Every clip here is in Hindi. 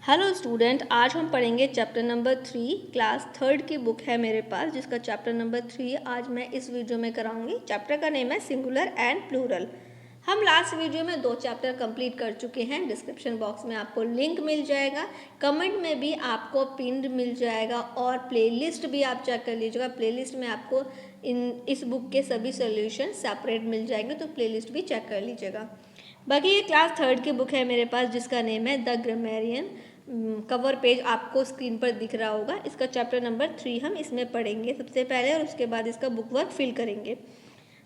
हेलो स्टूडेंट, आज हम पढ़ेंगे चैप्टर नंबर 3। क्लास थर्ड की बुक है मेरे पास जिसका चैप्टर नंबर 3 आज मैं इस वीडियो में कराऊंगी। चैप्टर का नेम है सिंगुलर एंड प्लूरल। हम लास्ट वीडियो में 2 चैप्टर कंप्लीट कर चुके हैं। डिस्क्रिप्शन बॉक्स में आपको लिंक मिल जाएगा, कमेंट में भी आपको पिन मिल जाएगा और प्लेलिस्ट भी आप चेक कर लीजिएगा। प्लेलिस्ट में आपको इस बुक के सभी सोल्यूशन सेपरेट मिल जाएंगे, तो प्लेलिस्ट भी चेक कर लीजिएगा। बाकी ये क्लास थर्ड की बुक है मेरे पास जिसका नेम है द ग्रामरियन। कवर पेज आपको स्क्रीन पर दिख रहा होगा। इसका चैप्टर नंबर 3 हम इसमें पढ़ेंगे सबसे पहले और उसके बाद इसका बुक वर्क फिल करेंगे।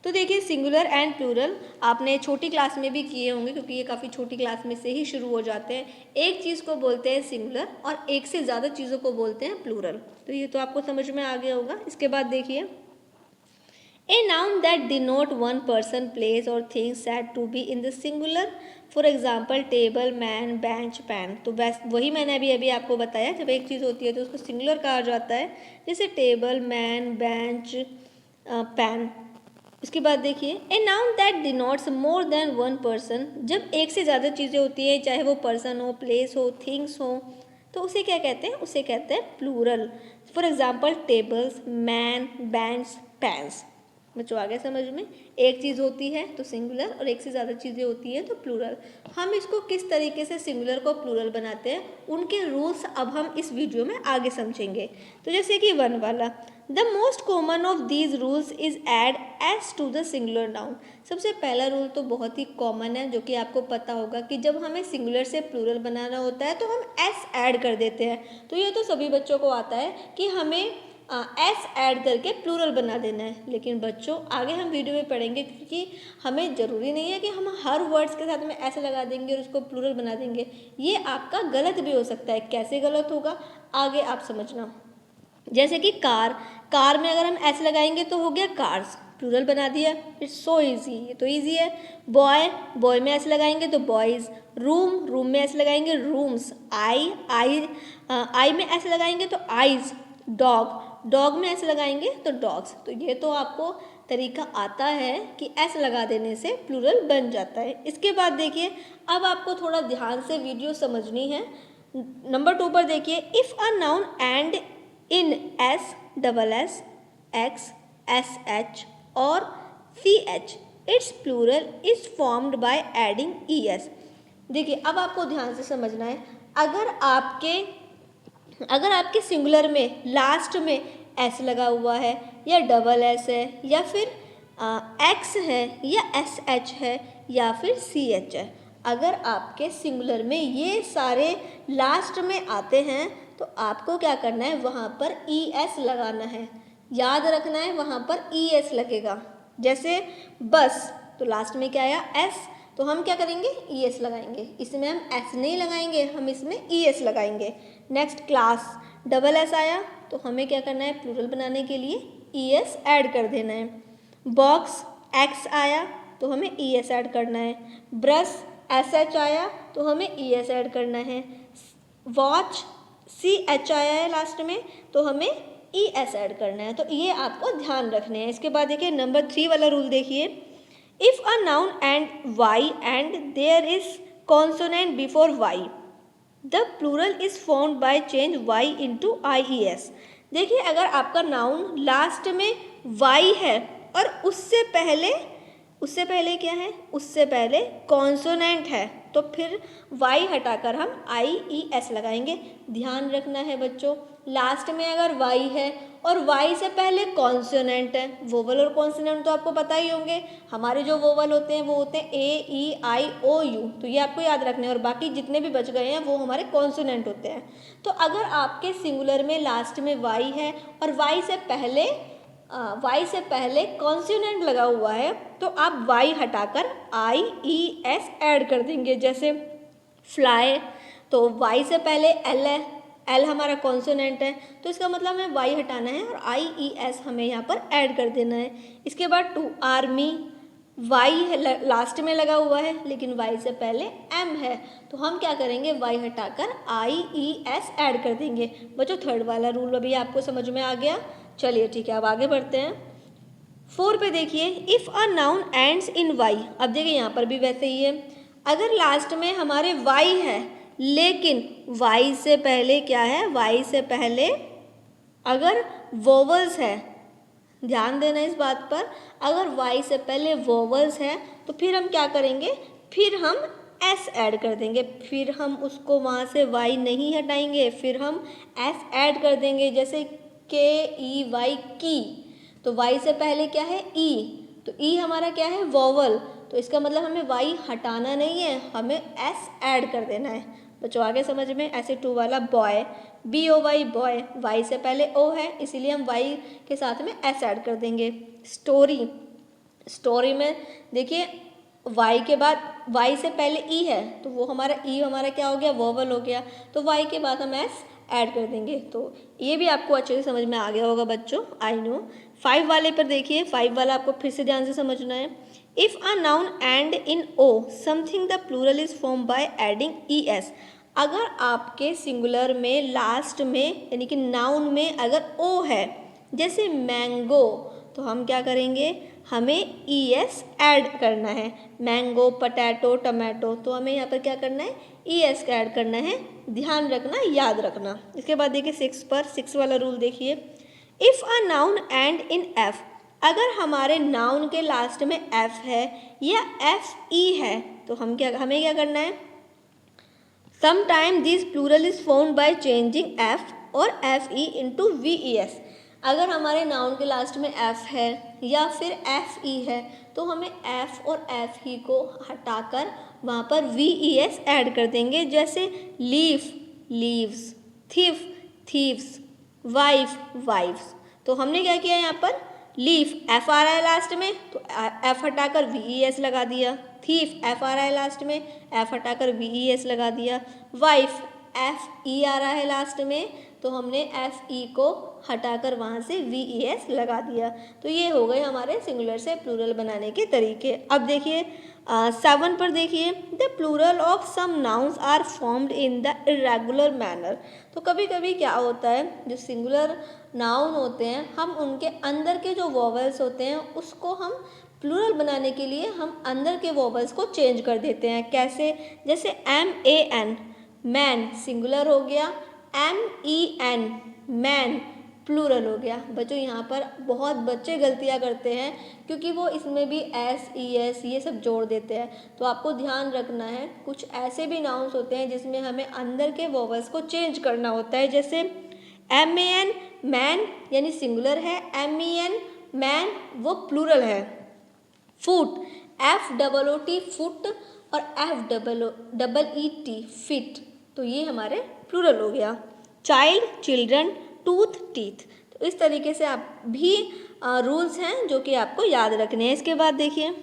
तो देखिए, सिंगुलर एंड प्लूरल आपने छोटी क्लास में भी किए होंगे क्योंकि ये काफ़ी छोटी क्लास में से ही शुरू हो जाते हैं। एक चीज़ को बोलते हैं सिंगुलर और एक से ज़्यादा चीज़ों को बोलते हैं प्लूरल। तो ये तो आपको समझ में आ गया होगा। इसके बाद देखिए, A noun that denote one person, place or thing said to be in the singular. For example, table, man, bench, pen. तो बस वही मैंने अभी आपको बताया, जब एक चीज़ होती है तो उसको सिंगुलर कहा जाता है, जैसे टेबल, मैन, बेंच, पेन। इसके बाद देखिए, a noun that denotes more than one person. जब एक से ज़्यादा चीज़ें होती हैं, चाहे वो पर्सन हो, प्लेस हो, थिंग्स हो, तो उसे क्या कहते हैं? उसे कहते हैं plural. For example, tables, man, bench, pens. बच्चों आ गया समझ में? एक चीज़ होती है तो सिंगुलर और एक से ज़्यादा चीज़ें होती हैं तो प्लूरल। हम इसको किस तरीके से सिंगुलर को प्लूरल बनाते हैं, उनके रूल्स अब हम इस वीडियो में आगे समझेंगे। तो जैसे कि 1 वाला, the most common of these rules is add S to the singular noun. सबसे पहला रूल तो बहुत ही कॉमन है, जो कि आपको पता होगा कि जब हमें सिंगुलर से प्लूरल बनाना होता है तो हम एस ऐड कर देते हैं। तो ये तो सभी बच्चों को आता है कि हमें एस ऐड करके प्लूरल बना देना है। लेकिन बच्चों आगे हम वीडियो में पढ़ेंगे, क्योंकि हमें ज़रूरी नहीं है कि हम हर वर्ड्स के साथ में ऐसे लगा देंगे और उसको प्लूरल बना देंगे। ये आपका गलत भी हो सकता है। कैसे गलत होगा आगे आप समझना। जैसे कि कार, कार में अगर हम ऐसे लगाएंगे तो हो गया कार्स, प्लूरल बना दिया। इट्स सो ईजी, ये तो ईजी है। बॉय, बॉय में ऐसे लगाएंगे तो बॉयज़। रूम, रूम में ऐसे लगाएंगे रूम्स। आई में ऐसे लगाएंगे तो आईज। डॉग, डॉग में ऐसे लगाएंगे तो डॉग्स। तो ये तो आपको तरीका आता है कि ऐसे लगा देने से प्लूरल बन जाता है। इसके बाद देखिए, अब आपको थोड़ा ध्यान से वीडियो समझनी है। नंबर 2 पर देखिए, if a noun end in s, double s, x, s h और c h, its plural is formed by adding E S. देखिए, अब आपको ध्यान से समझना है। अगर आपके सिंगुलर में लास्ट में एस लगा हुआ है या डबल एस है या फिर एक्स है या एस एच है या फिर सी एच है, अगर आपके सिंगुलर में ये सारे लास्ट में आते हैं तो आपको क्या करना है? वहाँ पर ई एस लगाना है। याद रखना है, वहाँ पर ई एस लगेगा। जैसे बस, तो लास्ट में क्या आया? एस, तो हम क्या करेंगे? ई एस लगाएंगे। इसमें हम एस नहीं लगाएंगे, हम इसमें ई एस लगाएंगे। नेक्स्ट क्लास, डबल एस आया तो हमें क्या करना है? प्लूरल बनाने के लिए ई एस ऐड कर देना है। बॉक्स, एक्स आया तो हमें ई एस ऐड करना है। ब्रश, एस एच आया तो हमें ई एस ऐड करना है। वॉच, सी एच आया है लास्ट में तो हमें ई एस ऐड करना है। तो ये आपको ध्यान रखने हैं। इसके बाद देखिए, नंबर 3 वाला रूल देखिए, if a noun end Y and there is consonant before Y, the plural is formed by change Y into I E S. देखिए, अगर आपका नाउन लास्ट में वाई है और उससे पहले क्या है? उससे पहले कॉन्सोनेंट है, तो फिर वाई हटाकर हम आई ई एस लगाएंगे। ध्यान रखना है बच्चों, लास्ट में अगर वाई है और वाई से पहले कॉन्सोनेंट है, वोवल और कॉन्सोनेंट तो आपको पता ही होंगे। हमारे जो वोवल होते हैं वो होते हैं ए, ई, आई, ओ, यू, तो ये आपको याद रखना है। और बाकी जितने भी बच गए हैं वो हमारे कॉन्सोनेंट होते हैं। तो अगर आपके सिंगुलर में लास्ट में वाई है और वाई से पहले कॉन्सोनेंट लगा हुआ है, तो आप वाई हटाकर आई ई एस ऐड कर देंगे। जैसे फ्लाई, तो वाई से पहले एल है, एल हमारा कॉन्सोनेंट है, तो इसका मतलब हमें वाई हटाना है और आई ई एस हमें यहाँ पर ऐड कर देना है। इसके बाद 2, आर्मी, वाई लास्ट में लगा हुआ है लेकिन वाई से पहले एम है, तो हम क्या करेंगे? वाई हटाकर आई ई एस ऐड कर देंगे। बच्चों 3rd वाला रूल अभी आपको समझ में आ गया। चलिए ठीक है, अब आगे बढ़ते हैं। 4 पे देखिए, if a noun ends in Y. अब देखिए, यहाँ पर भी वैसे ही है। अगर लास्ट में हमारे वाई है लेकिन वाई से पहले क्या है, वाई से पहले अगर वोवल्स है, ध्यान देना इस बात पर, अगर वाई से पहले वोवल्स है तो फिर हम क्या करेंगे, फिर हम एस ऐड कर देंगे, फिर हम उसको वहाँ से वाई नहीं हटाएंगे, फिर हम एस ऐड कर देंगे। जैसे के ई वाई की, तो वाई से पहले क्या है ई, तो ई हमारा क्या है वोवल, तो इसका मतलब हमें वाई हटाना नहीं है, हमें एस ऐड कर देना है। बच्चों आगे समझ में। ऐसे टू वाला boy, B O Y boy, Y से पहले ओ है इसीलिए हम वाई के साथ में एस ऐड कर देंगे। स्टोरी, स्टोरी में देखिए वाई के बाद, वाई से पहले ई है तो वो हमारा ई हमारा क्या हो गया, वोवल हो गया, तो वाई के बाद हम एस ऐड कर देंगे। तो ये भी आपको अच्छे से समझ में आ गया होगा बच्चों, आई नो। 5 वाले पर देखिए, 5 वाला आपको फिर से ध्यान से समझना है। If a noun end in O something the plural is form by adding E S, अगर आपके सिंगुलर में लास्ट में यानी कि नाउन में अगर ओ है, जैसे मैंगो, तो हम क्या करेंगे, हमें ई एस ऐड करना है। मैंगो, पटैटो, टमाटो, तो हमें यहाँ पर क्या करना है, ई एस का ऐड करना है, ध्यान रखना, याद रखना। इसके बाद देखिए 6 पर, 6 वाला रूल देखिए। If a noun end in F, अगर हमारे नाउन के लास्ट में एफ है या एफ ई है तो हमें क्या करना है, Sometime this plural is formed by changing F और FE into VES। अगर हमारे नाउन के लास्ट में F है या फिर FE है तो हमें F और FE को हटाकर वहाँ पर VES ऐड कर देंगे। जैसे leaf, leaves, thief, thieves, wife, wifes. तो हमने क्या किया यहाँ पर, लीफ एफ आ रहा है लास्ट में तो एफ हटाकर VES लगा दिया, थीफ एफ आ रहा है लास्ट में, एफ हटाकर VES लगा दिया, वाइफ FE आ रहा है लास्ट में तो हमने FE को हटाकर वहाँ से VES लगा दिया। तो ये हो गए हमारे सिंगुलर से प्लूरल बनाने के तरीके। अब देखिए 7 पर देखिए, the plural of some nouns are formed in the irregular manner. तो कभी कभी क्या होता है, जो सिंगुलर नाउन होते हैं हम उनके अंदर के जो वोवेल्स होते हैं उसको हम प्लूरल बनाने के लिए हम अंदर के वोवेल्स को चेंज कर देते हैं। कैसे, जैसे MAN, मैन सिंगुलर हो गया, MEN, मैन प्लूरल हो गया। बच्चों यहाँ पर बहुत बच्चे गलतियाँ करते हैं क्योंकि वो इसमें भी SES ये सब जोड़ देते हैं। तो आपको ध्यान रखना है, कुछ ऐसे भी नाउन्स होते हैं जिसमें हमें अंदर के वोवेल्स को चेंज करना होता है। जैसे MAN, मैन यानी सिंगुलर है, MEN, मैन वो प्लूरल है। फुट, FOOT फुट और FEET फिट, तो ये हमारे प्लूरल हो गया। Child, children, tooth, teeth. तो इस तरीके से आप भी रूल्स हैं जो कि आपको याद रखने हैं। इसके बाद देखिए,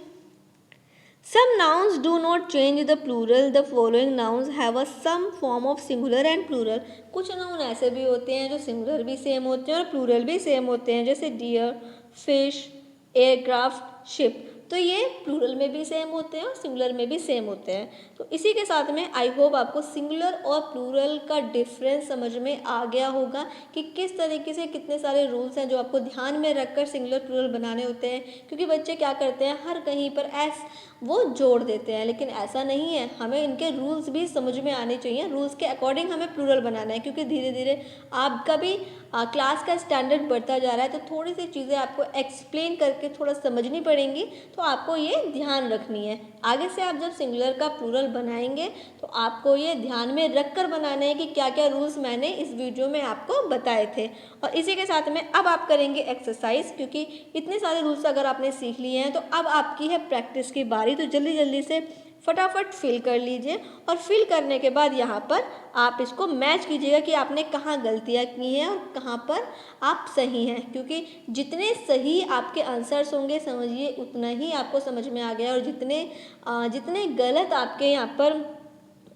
some nouns do not change the plural, the following nouns have a some form of singular and plural। कुछ नाउन ऐसे भी होते हैं जो सिंगुलर भी सेम होते हैं और प्लूरल भी सेम होते हैं, जैसे डियर, फिश, एयरक्राफ्ट, शिप। तो ये प्लूरल में भी सेम होते हैं और सिंगुलर में भी सेम होते हैं। तो इसी के साथ में आई होप आपको सिंगुलर और प्लूरल का डिफरेंस समझ में आ गया होगा कि किस तरीके से कितने सारे रूल्स हैं जो आपको ध्यान में रखकर सिंगुलर प्लूरल बनाने होते हैं। क्योंकि बच्चे क्या करते हैं, हर कहीं पर एस वो जोड़ देते हैं, लेकिन ऐसा नहीं है, हमें इनके रूल्स भी समझ में आने चाहिए। रूल्स के अकॉर्डिंग हमें प्लूरल बनाना है, क्योंकि धीरे धीरे आपका भी क्लास का स्टैंडर्ड बढ़ता जा रहा है। तो थोड़ी सी चीज़ें आपको एक्सप्लेन करके थोड़ा समझनी पड़ेंगी, तो आपको ये ध्यान रखनी है। आगे से आप जब सिंगुलर का प्लूरल बनाएंगे तो आपको ये ध्यान में रख कर बनाना है कि क्या क्या रूल्स मैंने इस वीडियो में आपको बताए थे। और इसी के साथ में अब आप करेंगे एक्सरसाइज, क्योंकि इतने सारे रूल्स अगर आपने सीख लिए हैं तो अब आपकी है प्रैक्टिस की बारी। तो जल्दी जल्दी से फटाफट फिल कर लीजिए और फिल करने के बाद यहाँ पर आप इसको मैच कीजिएगा कि आपने कहाँ गलतियाँ की हैं और कहाँ पर आप सही हैं, क्योंकि जितने सही आपके आंसर्स होंगे समझिए उतना ही आपको समझ में आ गया, और जितने गलत आपके यहाँ पर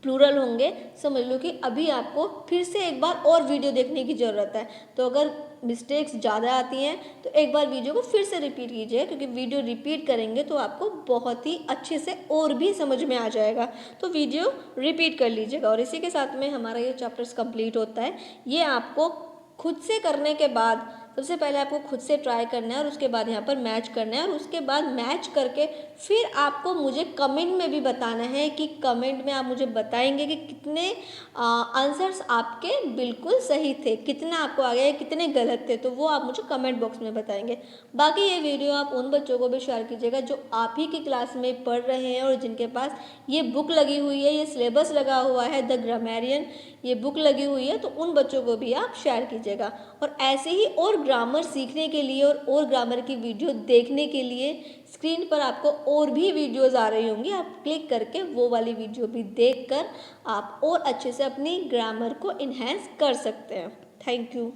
प्लूरल होंगे समझ लो कि अभी आपको फिर से एक बार और वीडियो देखने की ज़रूरत है। तो अगर मिस्टेक्स ज़्यादा आती हैं तो एक बार वीडियो को फिर से रिपीट कीजिए, क्योंकि वीडियो रिपीट करेंगे तो आपको बहुत ही अच्छे से और भी समझ में आ जाएगा। तो वीडियो रिपीट कर लीजिएगा। और इसी के साथ में हमारा ये चैप्टर्स कंप्लीट होता है। ये आपको खुद से करने के बाद सबसे पहले आपको खुद से ट्राई करना है और उसके बाद यहाँ पर मैच करना है, और उसके बाद मैच करके फिर आपको मुझे कमेंट में भी बताना है कि कमेंट में आप मुझे बताएंगे कि कितने आंसर्स आपके बिल्कुल सही थे, कितना आपको आ गया, कितने गलत थे, तो वो आप मुझे कमेंट बॉक्स में बताएंगे। बाकी ये वीडियो आप उन बच्चों को भी शेयर कीजिएगा जो आप ही की क्लास में पढ़ रहे हैं और जिनके पास ये बुक लगी हुई है, ये सिलेबस लगा हुआ है, द ग्रामेरियन ये बुक लगी हुई है, तो उन बच्चों को भी आप शेयर कीजिएगा। और ऐसे ही और ग्रामर सीखने के लिए और ग्रामर की वीडियो देखने के लिए स्क्रीन पर आपको और भी वीडियोज़ आ रही होंगी, आप क्लिक करके वो वाली वीडियो भी देखकर आप और अच्छे से अपनी ग्रामर को इन्हेंस कर सकते हैं। Thank you.